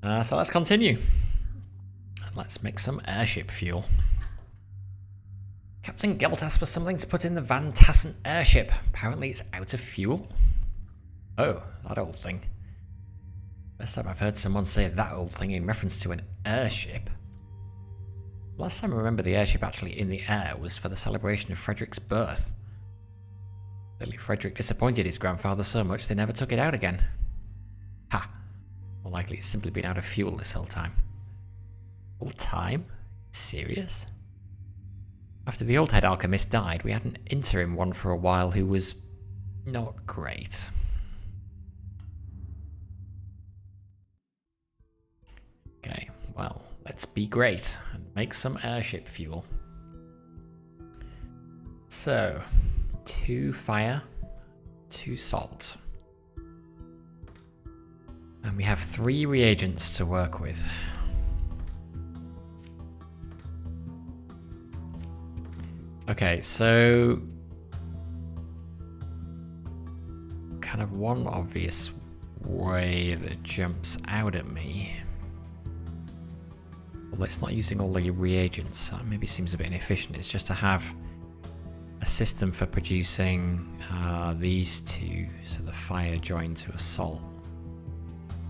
So let's continue. Let's make some airship fuel. Captain Gelt asked for something to put in the Van Tassen airship. Apparently it's out of fuel. Oh, that old thing. First time I've heard someone say that old thing in reference to an airship. Last time I remember the airship actually in the air was for the celebration of Frederick's birth. Clearly Frederick disappointed his grandfather so much they never took it out again. Ha! More likely it's simply been out of fuel this whole time. Whole time? Serious? After the old head alchemist died, we had an interim one for a while who was not great. Okay, well, let's be great and make some airship fuel. So, 2 fire, 2 salt. And we have 3 reagents to work with. Okay, so kind of one obvious way that jumps out at me. Well, it's not using all the reagents, that maybe seems a bit inefficient. It's just to have a system for producing these 2, so the fire joined to a salt.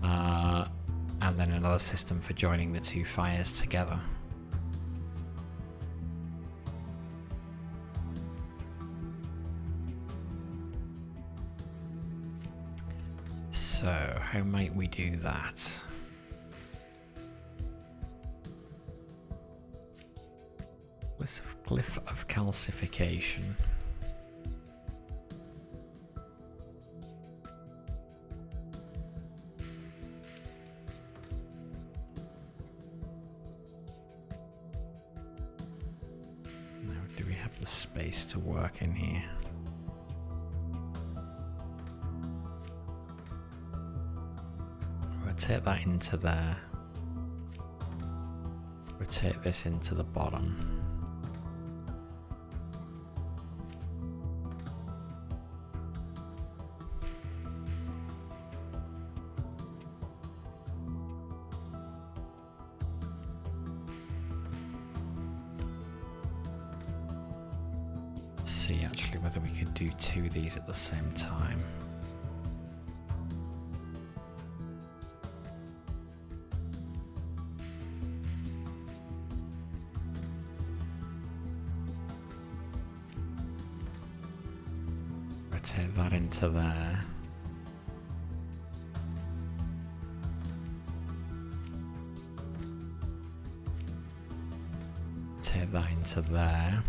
And then another system for joining the 2 fires together. So, how might we do that? Glyph of calcification. Now, do we have the space to work in here? Rotate that into there. Rotate this into the bottom. See actually whether we could do 2 of these at the same time. Rotate that into there. Rotate that into there.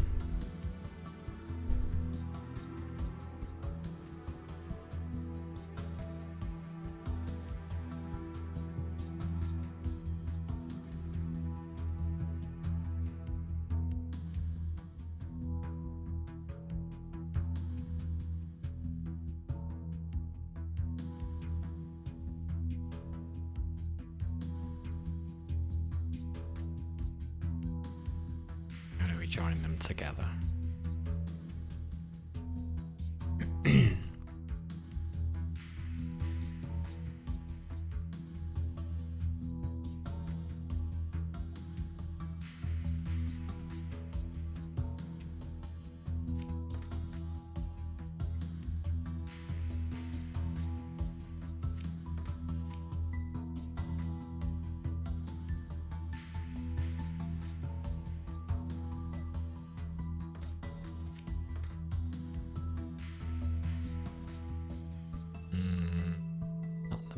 Join them together.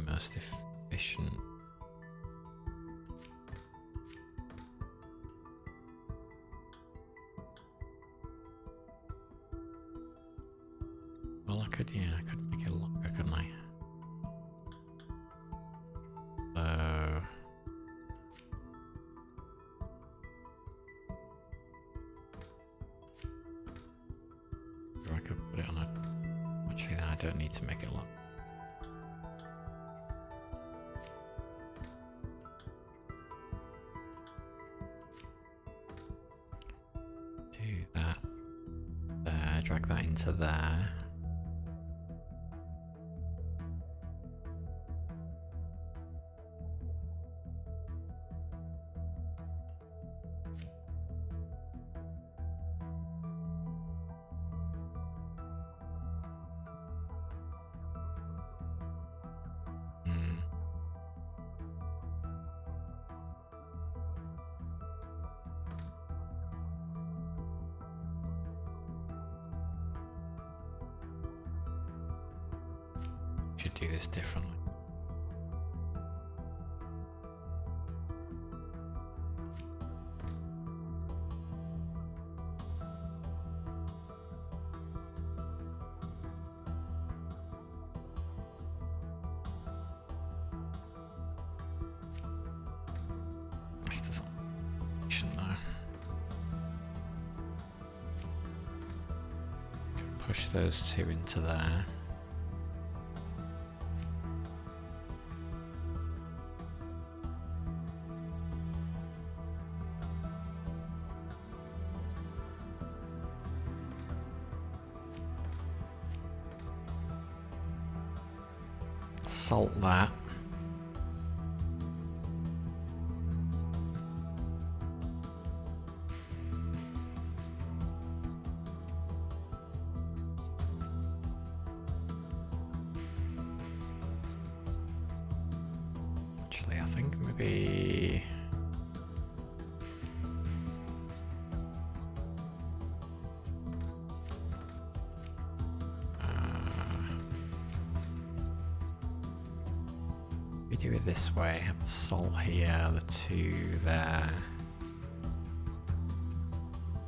Most efficient. Well, I could make it longer, couldn't I? Or I could put it on a. Actually, I don't need to make it long. Drag that into there. do this differently. This doesn't. Shouldn't I? Push those two into there. Salt that. Actually, I think maybe we do it this way. Have the salt here, the two there.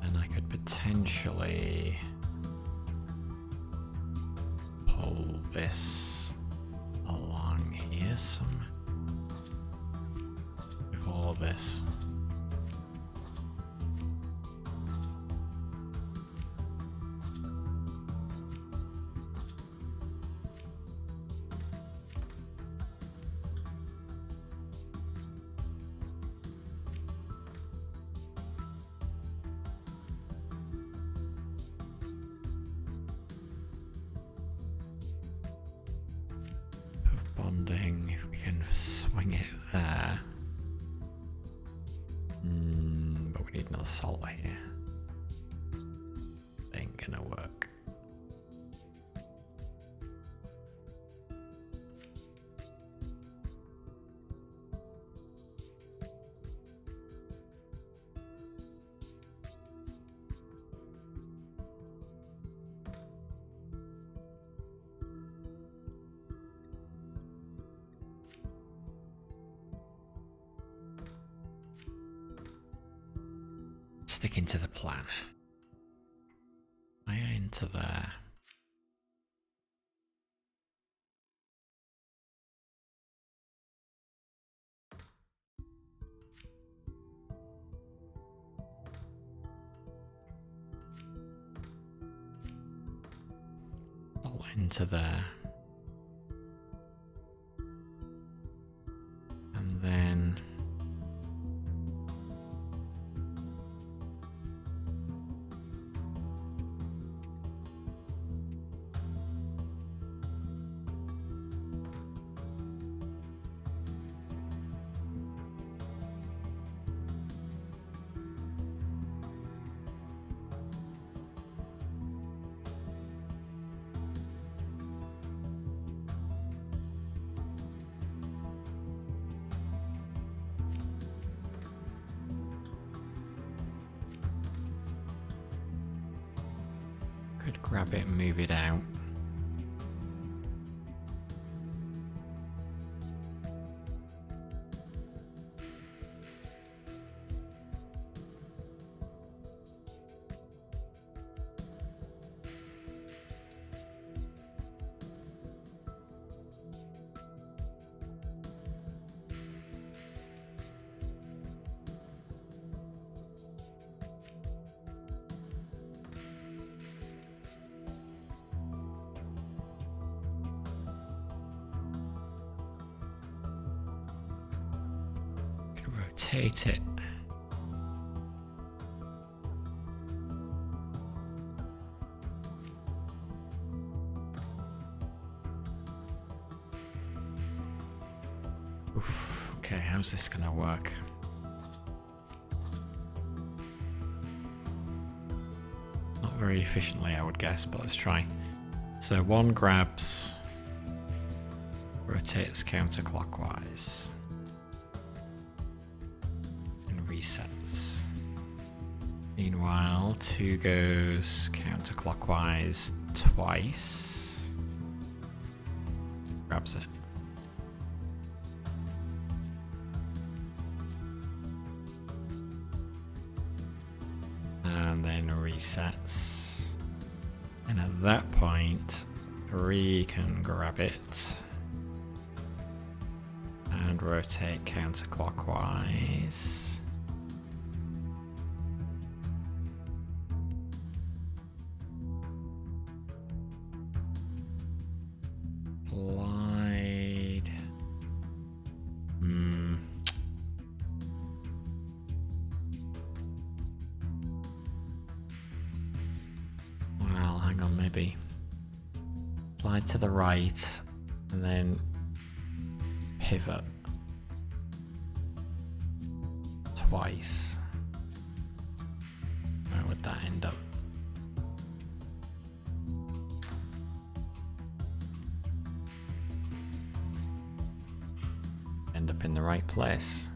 And I could potentially pull this along here some with all this. Bonding, if we can swing it there. But we need another salt here. Ain't gonna work. Sticking to the plan. Fire into there. All into there. And then could grab it and move it out. Rotate it. Oof, okay, how's this gonna work? Not very efficiently, I would guess, but let's try. So one grabs, rotates counterclockwise. Resets. Meanwhile, 2 goes counterclockwise twice. Grab grabs it. And then resets. And at that point, 3 can grab it. And rotate counterclockwise. Slide. Well, hang on, maybe. Slide to the right and then pivot twice. Where would that end up? End up in the right place.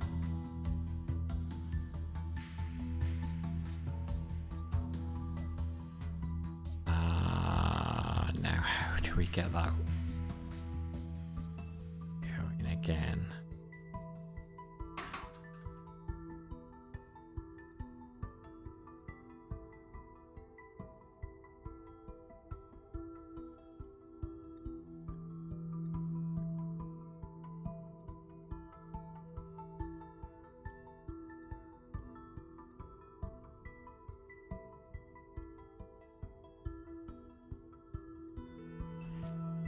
Now how do we get that going again?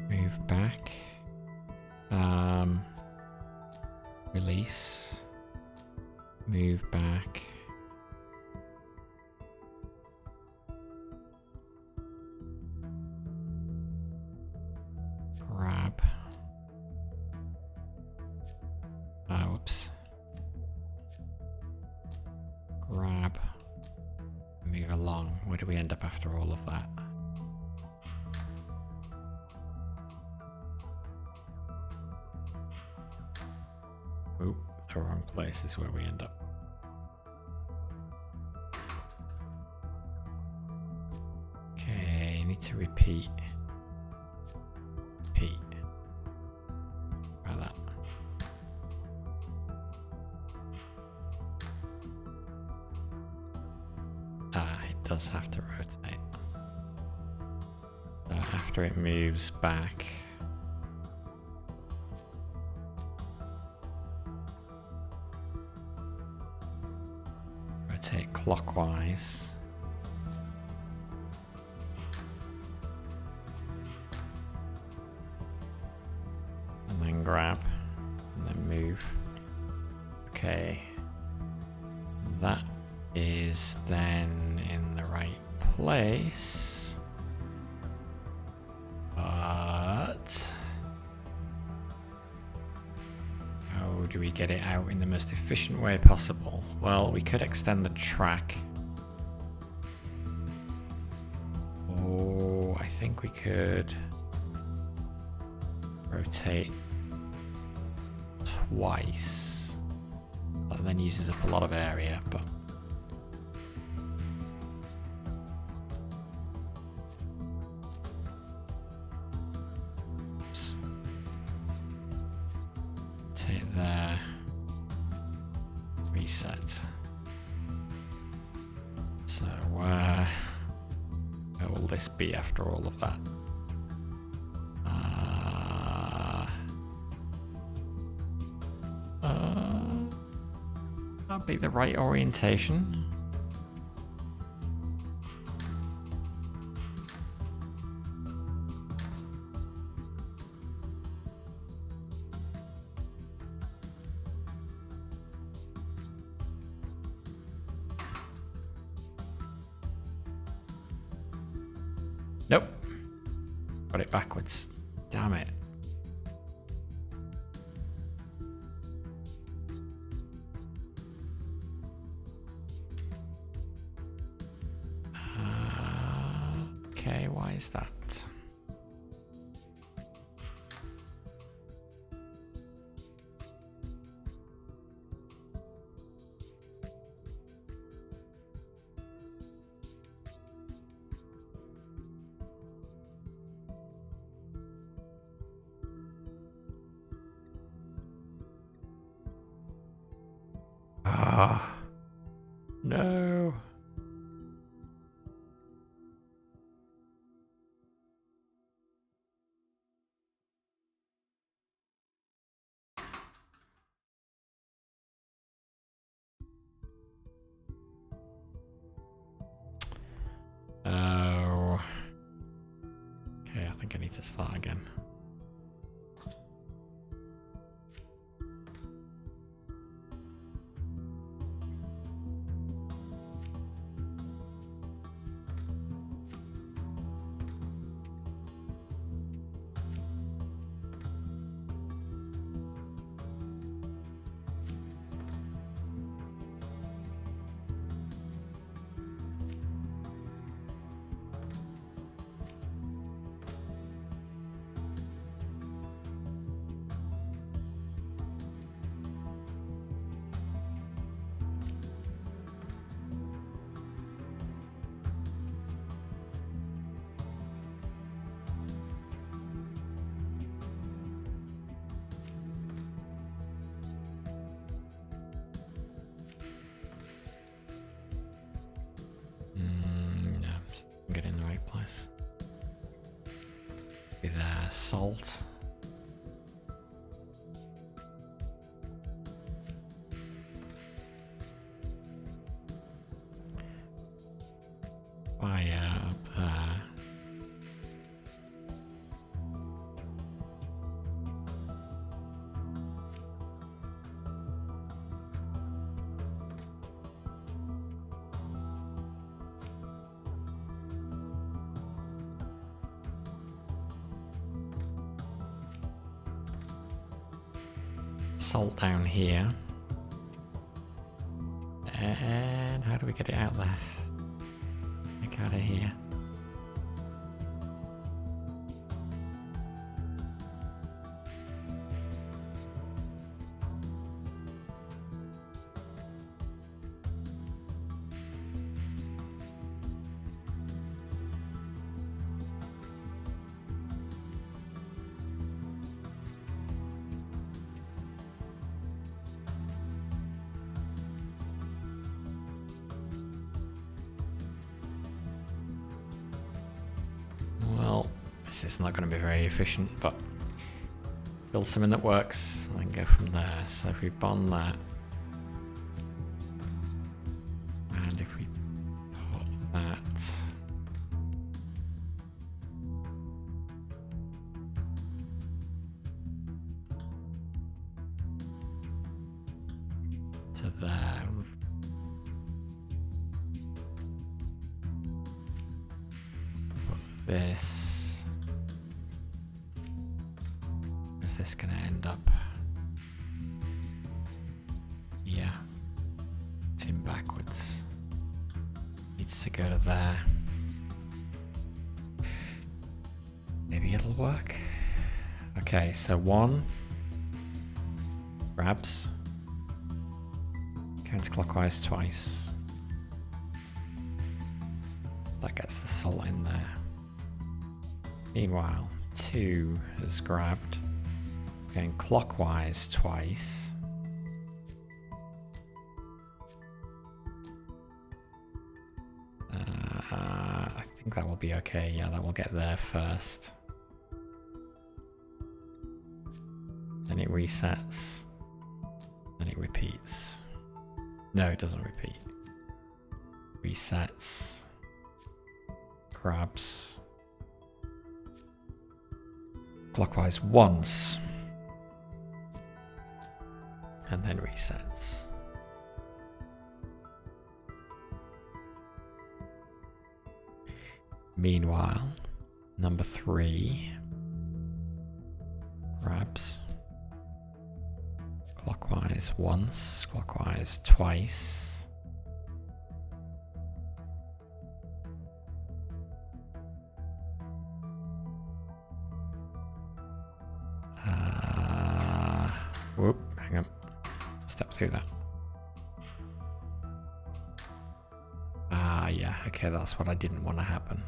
Move back. Release. Move back. Grab. Whoops. Grab. Move along. Where do we end up after all of that? Oh, the wrong place is where we end up. Okay, need to repeat. Repeat. Try that. It does have to rotate. So after it moves back, rotate clockwise. And then grab, and then move. Okay. That is then in the right place. But how do we get it out in the most efficient way possible? Well, we could extend the track. Oh, I think we could rotate twice. That then uses up a lot of area, but rotate there. Reset. So where will this be after all of that? That'd be the right orientation. Nope. Got it backwards. Damn it. Okay, why is that? Ah. No. Oh. Okay, I think I need to start again. No, I'm just getting in the right place. Be there, salt. Fire up there. Salt down here. And how do we get it out there? Get out of here. Well, this is not going to be very efficient, but build something that works and then go from there. So if we bond that, and if we put that to there, put this. Is this going to end up? Yeah, it's in backwards. Needs to go to there. Maybe it'll work. Okay, so one grabs counterclockwise twice. That gets the salt in there. Meanwhile, two has grabbed, going clockwise twice. I think that will be okay. Yeah, that will get there first. Then it resets. Then it repeats. No, it doesn't repeat. Resets. Grabs. Clockwise once. And then resets. Meanwhile, number three grabs clockwise once, clockwise twice. Whoop, hang on. Step through that. Yeah, okay, that's what I didn't want to happen.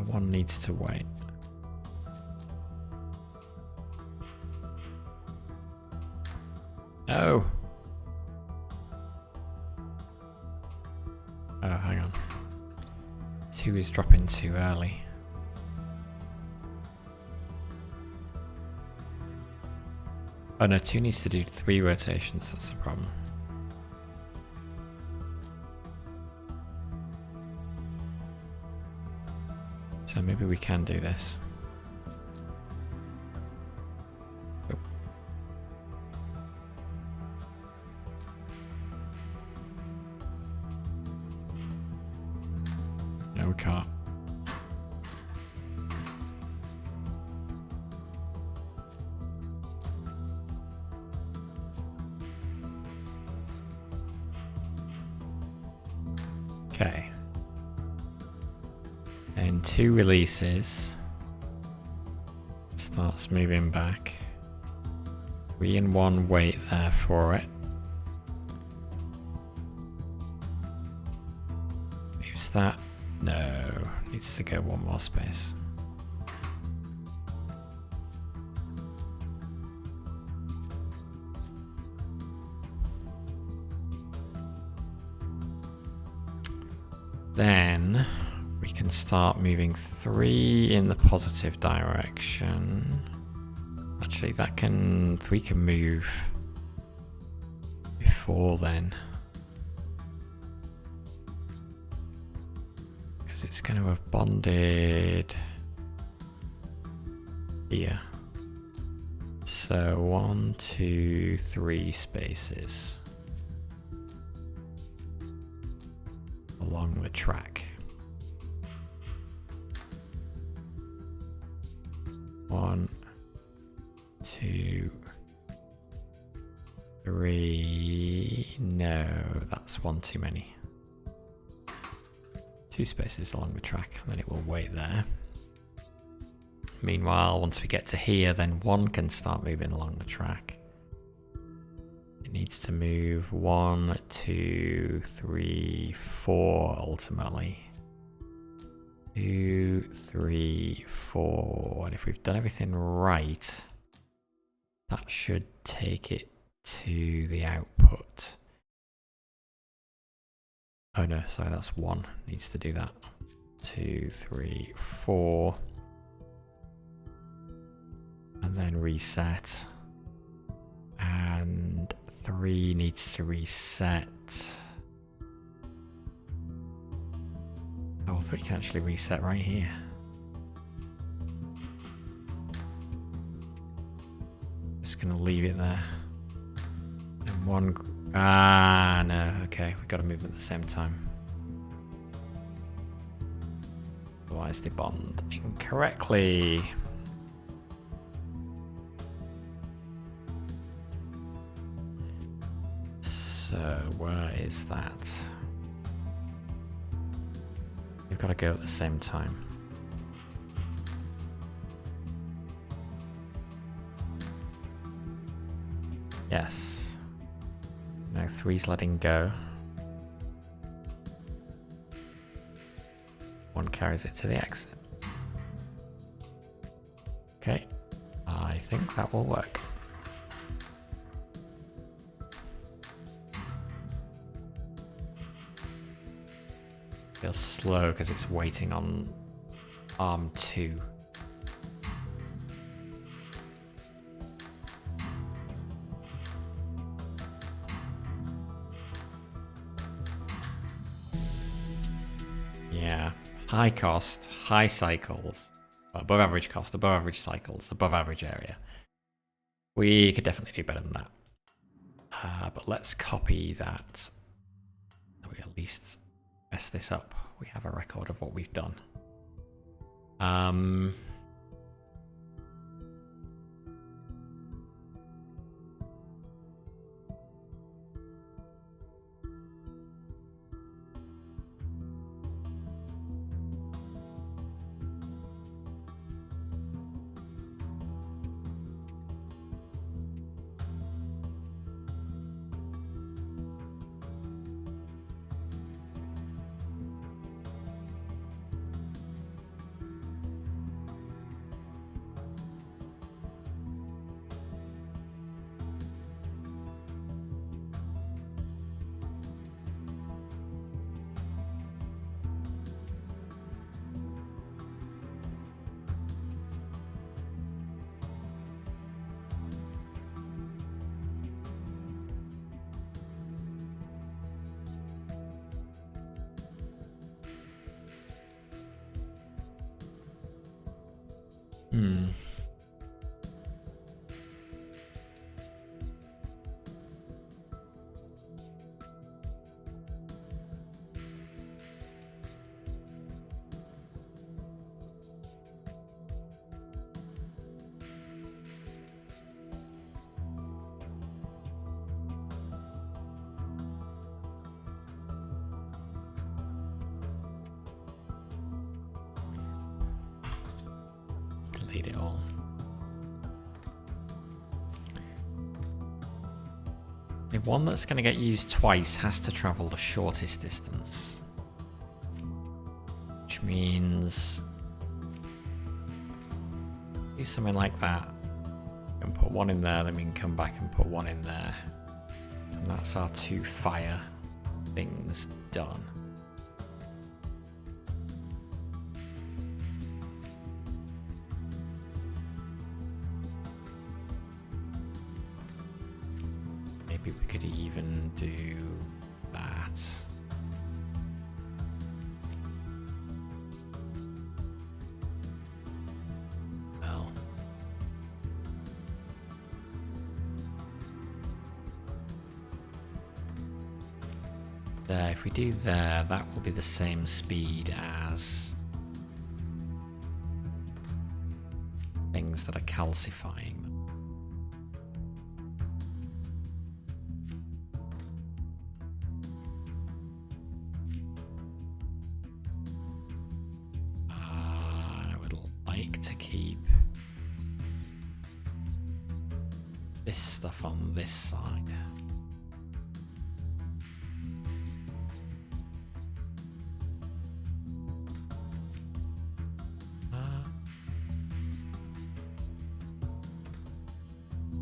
one needs to wait. No! Oh, hang on. 2 is dropping too early. Oh no, 2 needs to do 3 rotations, that's the problem. So maybe we can do this. Oh. No, we can't. Okay. And 2 releases. Starts moving back. 3 and 1 wait there for it. Moves that. No. Needs to go 1 more space. Then we can start moving 3 in the positive direction. Actually, 3 can move before then. Because it's going to have bonded here. So 1, 2, 3 spaces along the track. 1, 2, 3. No, that's 1 too many. 2 spaces along the track, and then it will wait there. Meanwhile, once we get to here, then 1 can start moving along the track. It needs to move 1, 2, 3, 4 ultimately. 2, 3, 4. And if we've done everything right, that should take it to the output. Oh no, sorry, that's 1. Needs to do that. 2, 3, 4. And then reset. And 3 needs to reset. Oh, 3 can actually reset right here. Just gonna leave it there. And 1. Ah, no. Okay, we've got to move at the same time. Otherwise, they bond incorrectly. So, where is that? We've got to go at the same time. Yes. Now 3's letting go. 1 carries it to the exit. Okay. I think that will work. Feels slow because it's waiting on arm 2. Yeah, high cost, high cycles, above average cost, above average cycles, above average area. We could definitely do better than that. But let's copy that. So we at least mess this up. We have a record of what we've done. Delete it all. The one that's going to get used twice has to travel the shortest distance. Which means do something like that. And put one in there, then we can come back and put one in there. And that's our 2 fire things done. Maybe we could even do that. Well. There, if we do there, that will be the same speed as things that are calcifying. To keep this stuff on this side.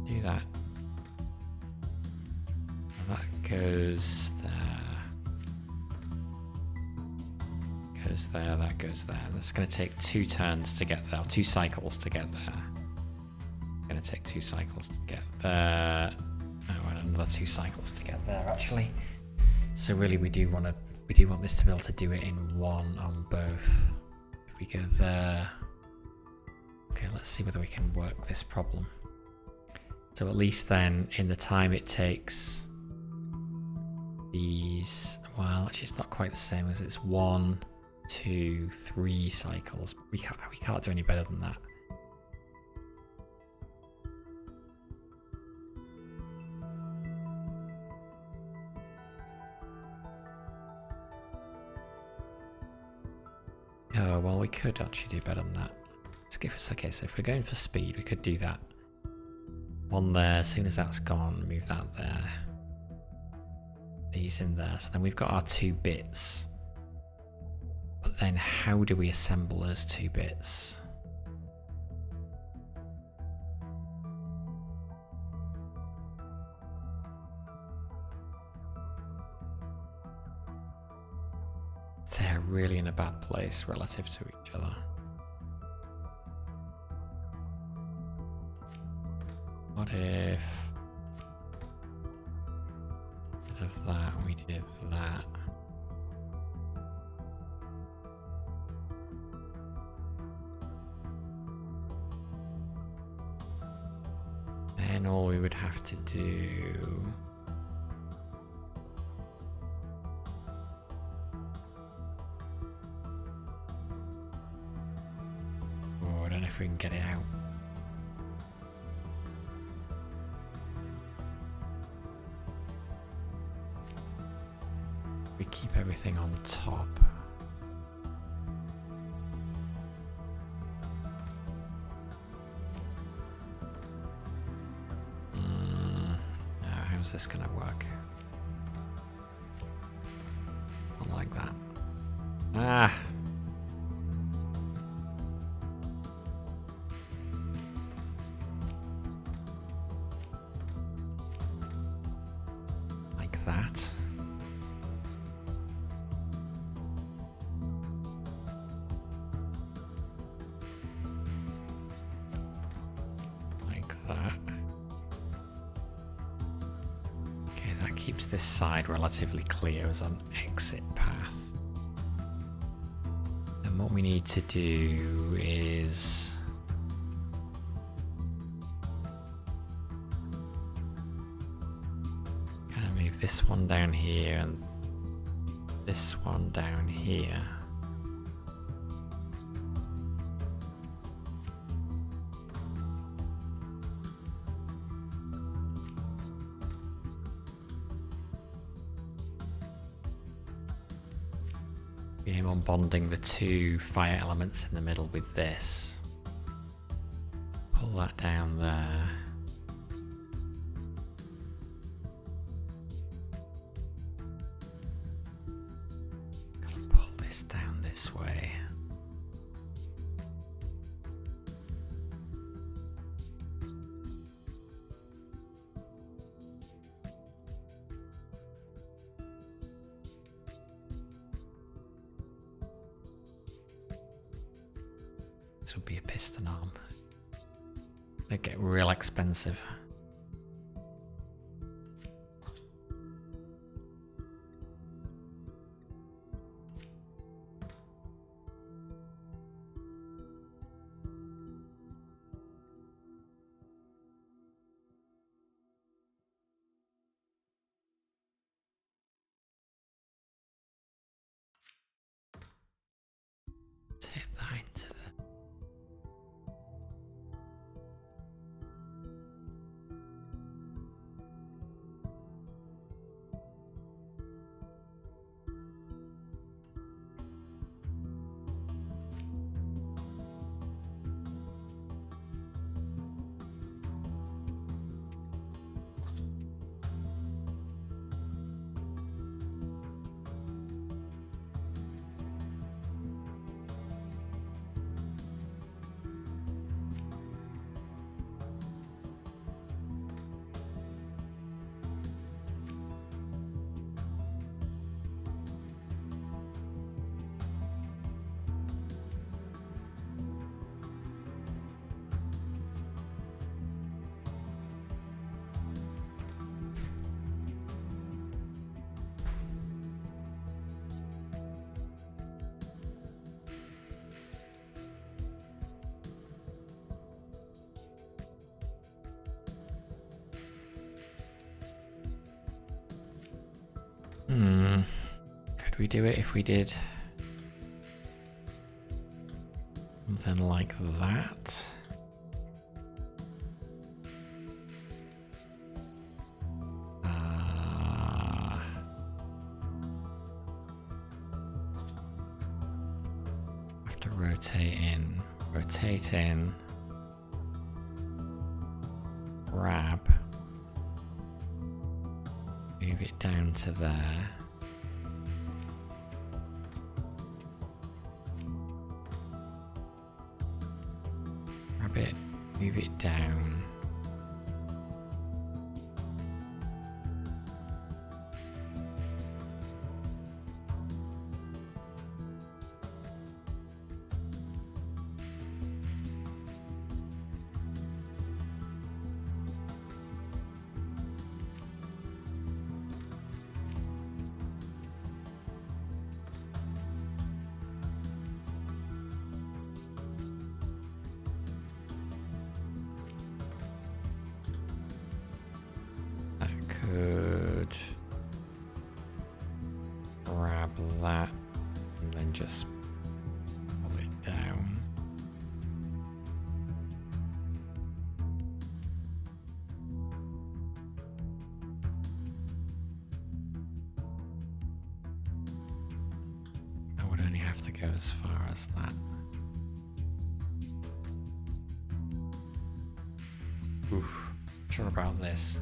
Do that. And that goes there. Goes there, that goes there. That's going to take 2 turns to get there, or 2 cycles to get there. It's going to take 2 cycles to get there. Oh, and another 2 cycles to get there, actually. So really, we do want this to be able to do it in one on both. If we go there, okay, let's see whether we can work this problem. So at least then, in the time it takes these, well, actually, it's not quite the same as it's 1, 2, 3 cycles. We can't do any better than that. Oh, well, we could actually do better than that. Let's give us, okay, so if we're going for speed, we could do that. 1 there, as soon as that's gone, move that there. These in there, so then we've got our 2 bits. But then how do we assemble those 2 bits? They're really in a bad place relative to each other. What if instead of that we did that? Then all we would have to do I don't know if we can get it out. We keep everything on top. How's this gonna work? Not like that. Ah! Like that. Like that. Okay, that keeps this side relatively clear as an exit path. And what we need to do is this one down here and this one down here. Game on bonding the two fire elements in the middle with this. Pull that down there. Gotta pull this down this way. This would be a piston arm. It'd get real expensive. Take that into the... Could we do it if we did something like that? Have to rotate in, grab, move it down to there. Grab it, move it down. Could grab that and then just pull it down. I would only have to go as far as that. Oof, sure about this.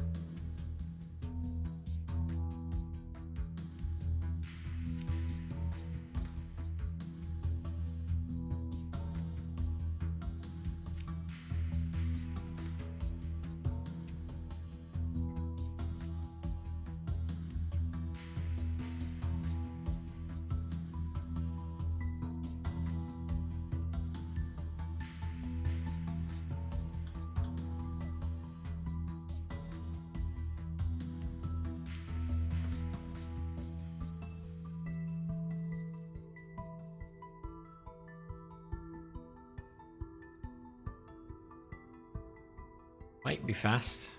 Might be fast.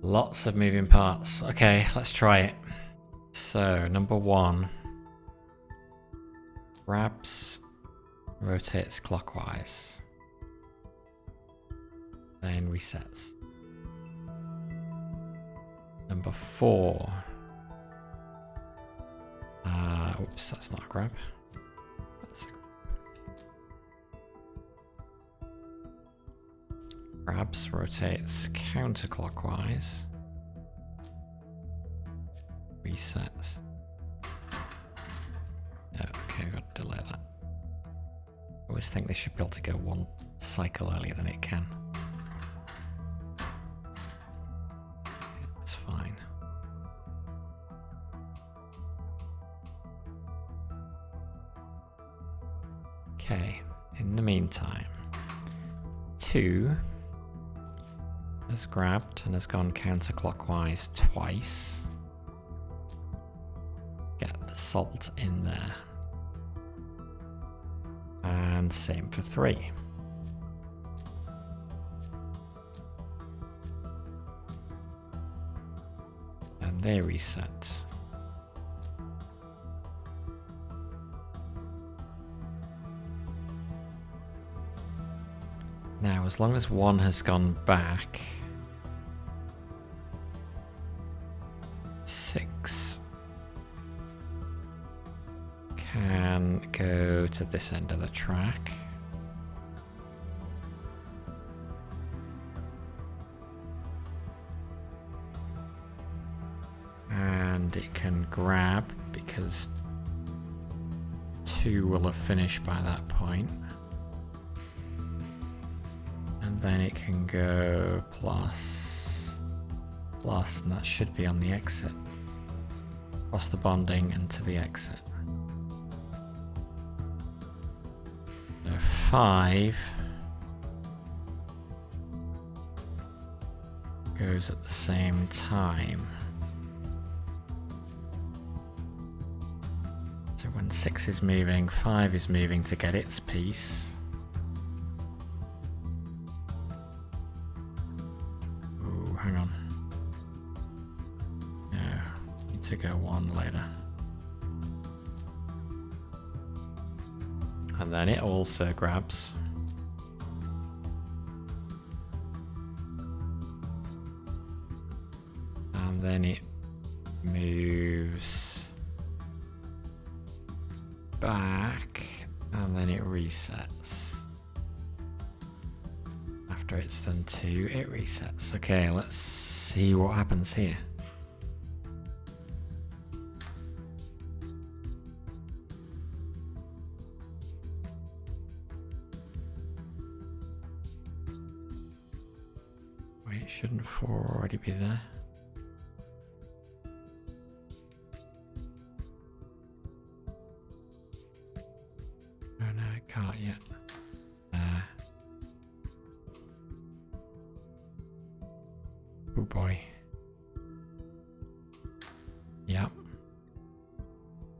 Lots of moving parts. Okay, let's try it. So, number 1. Grabs, rotates clockwise. Then resets. Number 4. Oops, that's not a grab. That's a grabs, rotates counterclockwise. Resets. No, okay, we've got to delay that. I always think they should be able to go one cycle earlier than it can. That's fine. Okay, in the meantime, 2 has grabbed and has gone counterclockwise twice. Get the salt in there. And same for 3. And they reset. Now, as long as 1 has gone back, 6 can go to this end of the track. And it can grab because 2 will have finished by that point. And then it can go plus, and that should be on the exit. Cross the bonding and to the exit. So 5 goes at the same time. So when 6 is moving, 5 is moving to get its piece. Ooh, hang on. No, need to go 1 later. And then it also grabs. And then it moves back, and then it resets. After it's done 2, it resets. Okay, let's see what happens here. Wait, shouldn't 4 already be there? Oh no, it can't yet. Oh boy. Yep.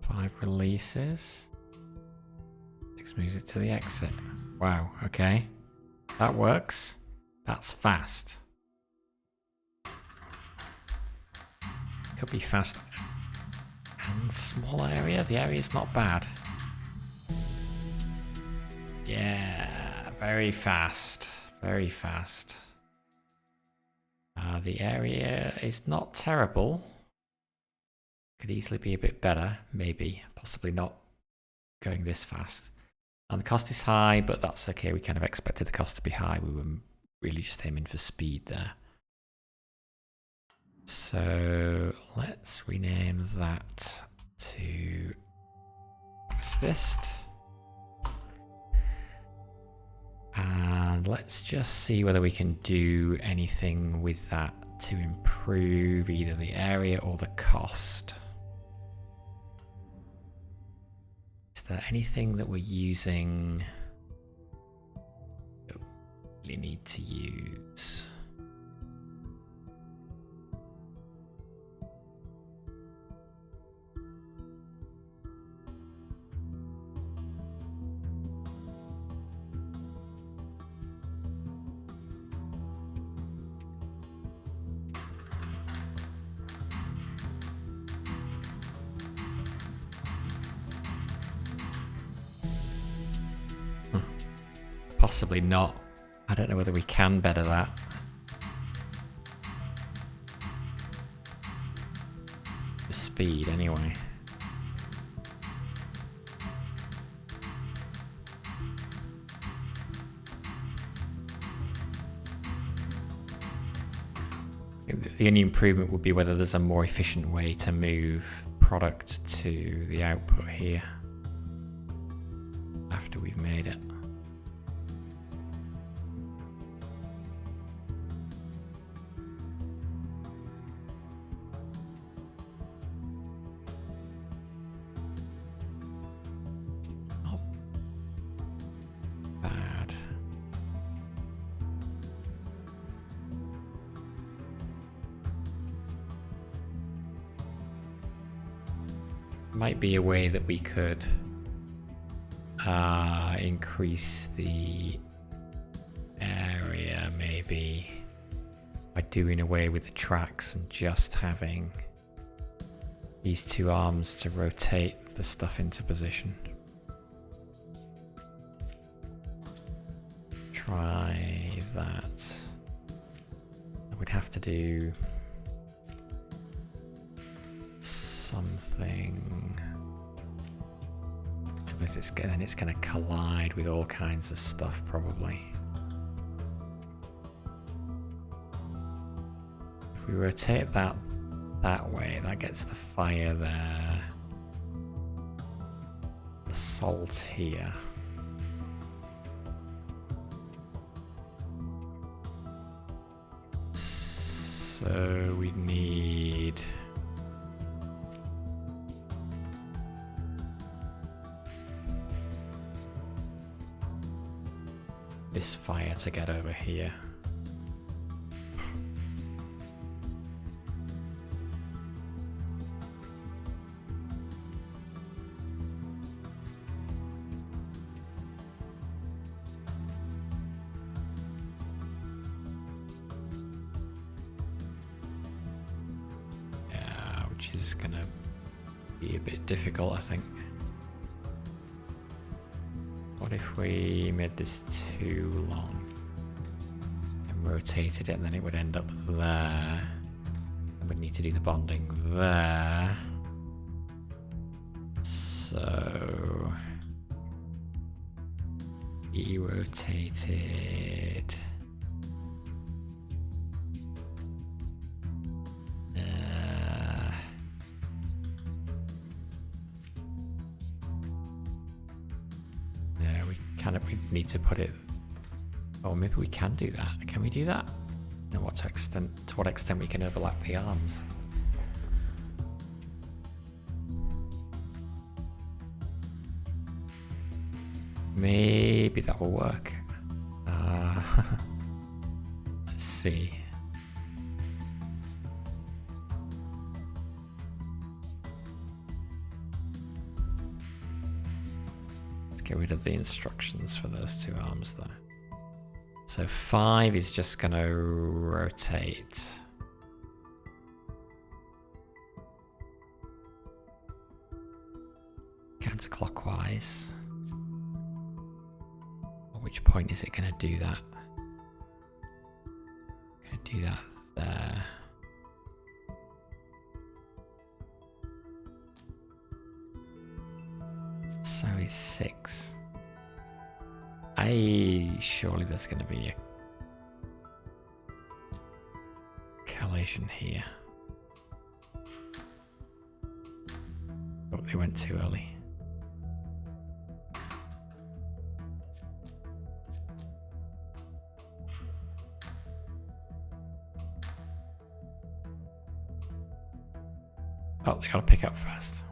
5 releases. 6 moves it to the exit. Wow, okay. That works. That's fast. Could be fast and small area. The area's not bad. Yeah, very fast. Very fast. The area is not terrible. Could easily be a bit better. Maybe. Possibly not going this fast. And the cost is high, but that's okay. We kind of expected the cost to be high. We were really just aiming for speed there. So let's rename that to fastest. And let's just see whether we can do anything with that to improve either the area or the cost. Is there anything that we're using that we really need to use? Possibly not. I don't know whether we can better that. The speed, anyway. The only improvement would be whether there's a more efficient way to move product to the output here after we've made it. Not bad. Might be a way that we could increase the area, maybe by doing away with the tracks and just having these two arms to rotate the stuff into position. Try that. We'd have to do something. Then it's going to collide with all kinds of stuff, probably. If we rotate that way, that gets the fire there. The salt here. So we need this fire to get over here. Yeah, which is gonna be a bit difficult, I think. What if we made this too long and rotated it, and then it would end up there? And we'd need to do the bonding there. So he rotated. We need to put it. Oh, maybe we can do that. Can we do that? To what extent we can overlap the arms? Maybe that will work. Let's see. Get rid of the instructions for those two arms though. So 5 is just going to rotate. Counterclockwise. At which point is it going to do that? Going to do that there. So it's 6. Surely there's going to be a collision here. Oh, they went too early. Oh, they got to pick up first.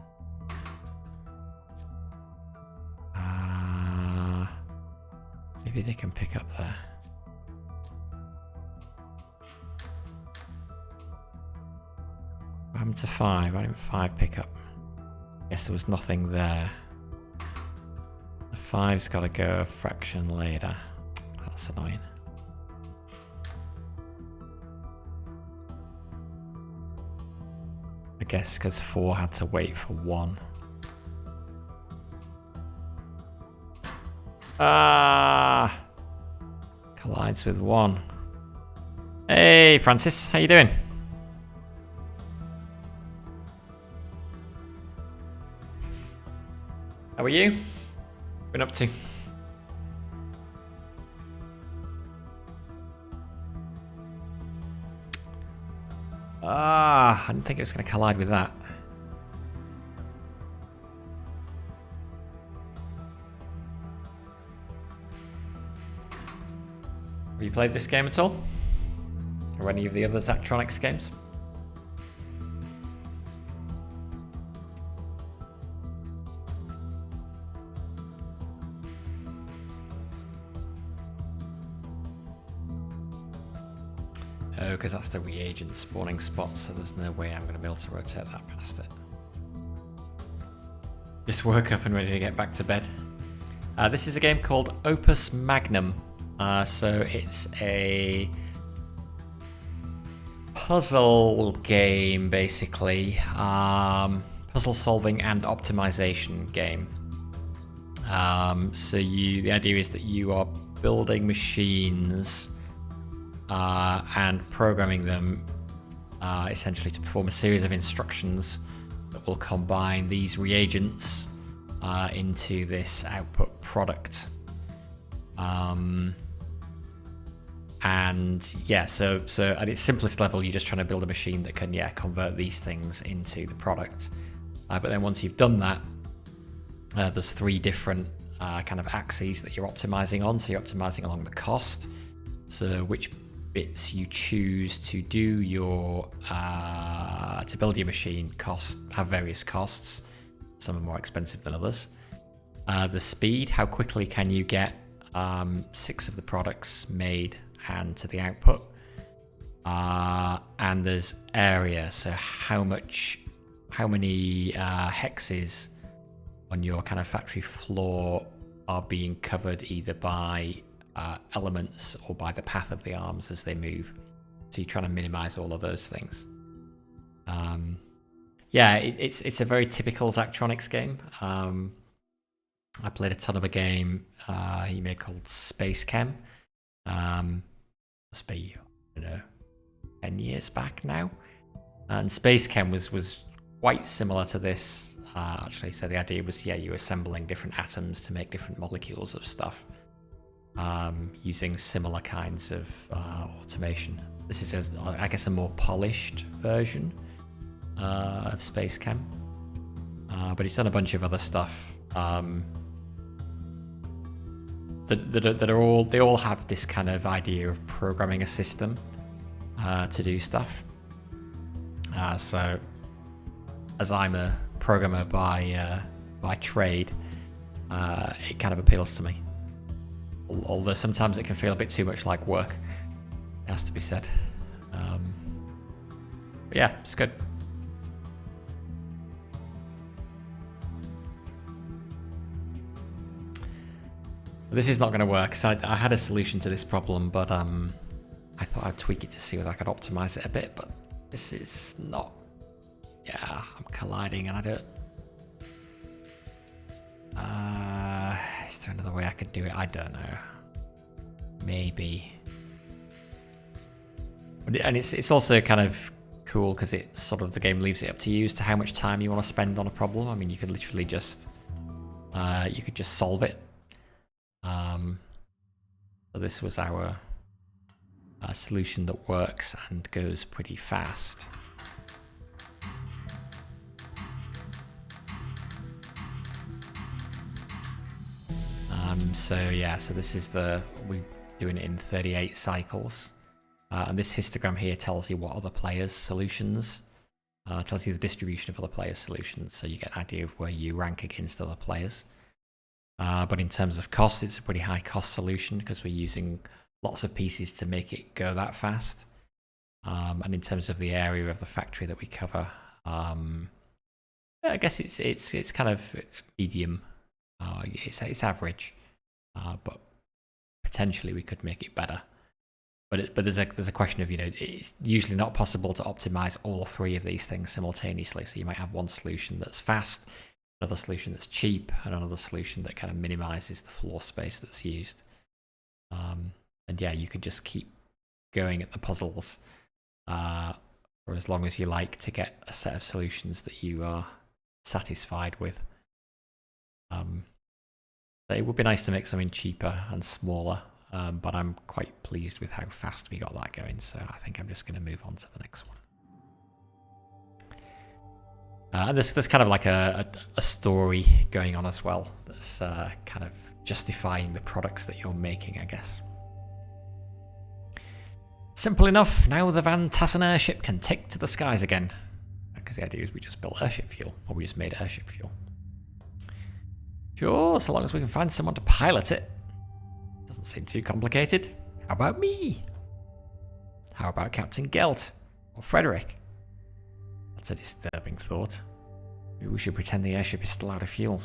Maybe they can pick up there. What happened to 5? Why didn't 5 pick up? Guess there was nothing there. The 5's got to go a fraction later. That's annoying. I guess because 4 had to wait for 1. collides with one. Hey, Francis, how you doing? How are you? Been up to? I didn't think it was going to collide with that. Have you played this game at all? Or any of the other Zachtronics games? Oh, because that's the reagent spawning spot, so there's no way I'm going to be able to rotate that past it. Just woke up and ready to get back to bed. This is a game called Opus Magnum. So it's a puzzle game, basically. Puzzle solving and optimization game. So the idea is that you are building machines and programming them essentially to perform a series of instructions that will combine these reagents into this output product. And yeah, so at its simplest level, you're just trying to build a machine that can convert these things into the product. But then once you've done that, there's three different kind of axes that you're optimizing on. So you're optimizing along the cost. So which bits you choose to do your to build your machine have various costs. Some are more expensive than others. The speed, how quickly can you get 6 of the products made and to the output, and there's area, so how many hexes on your kind of factory floor are being covered either by elements or by the path of the arms as they move. So you're trying to minimize all of those things. It's a very typical Zachtronics game. I played a ton of a game he made called Space Chem. Must be, 10 years back now. And Space Chem was quite similar to this, actually. So the idea was, you're assembling different atoms to make different molecules of stuff, using similar kinds of automation. This is, I guess, a more polished version of Space Chem. But he's done a bunch of other stuff. They all have this kind of idea of programming a system to do stuff. So, as I'm a programmer by trade, it kind of appeals to me. Although sometimes it can feel a bit too much like work. It has to be said. But yeah, it's good. This is not going to work. So I had a solution to this problem, but I thought I'd tweak it to see whether I could optimize it a bit. But this is not. Yeah, I'm colliding, and I don't. Is there another way I could do it? I don't know. Maybe. And it's also kind of cool because it sort of the game leaves it up to you as to how much time you want to spend on a problem. I mean, you could literally just solve it. So this was our solution that works and goes pretty fast. So this is we're doing it in 38 cycles. And this histogram here tells you what other players' solutions, tells you the distribution of other players' solutions, so you get an idea of where you rank against other players. But in terms of cost, it's a pretty high cost solution because we're using lots of pieces to make it go that fast. And in terms of the area of the factory that we cover, I guess it's kind of medium. It's average, but potentially we could make it better. But there's a question of, it's usually not possible to optimize all 3 of these things simultaneously. So you might have one solution that's fast, another solution that's cheap, and another solution that kind of minimizes the floor space that's used. And yeah, you can just keep going at the puzzles for as long as you like to get a set of solutions that you are satisfied with. It would be nice to make something cheaper and smaller, but I'm quite pleased with how fast we got that going, so I think I'm just going to move on to the next one. And there's kind of like a story going on as well that's kind of justifying the products that you're making, I guess. Simple enough, now the Van Tassen airship can take to the skies again. Because the idea is we just built airship fuel, or we just made airship fuel. Sure, so long as we can find someone to pilot it. Doesn't seem too complicated. How about me? How about Captain Gelt? Or Frederick? That's a disturbing thought. Maybe we should pretend the airship is still out of fuel.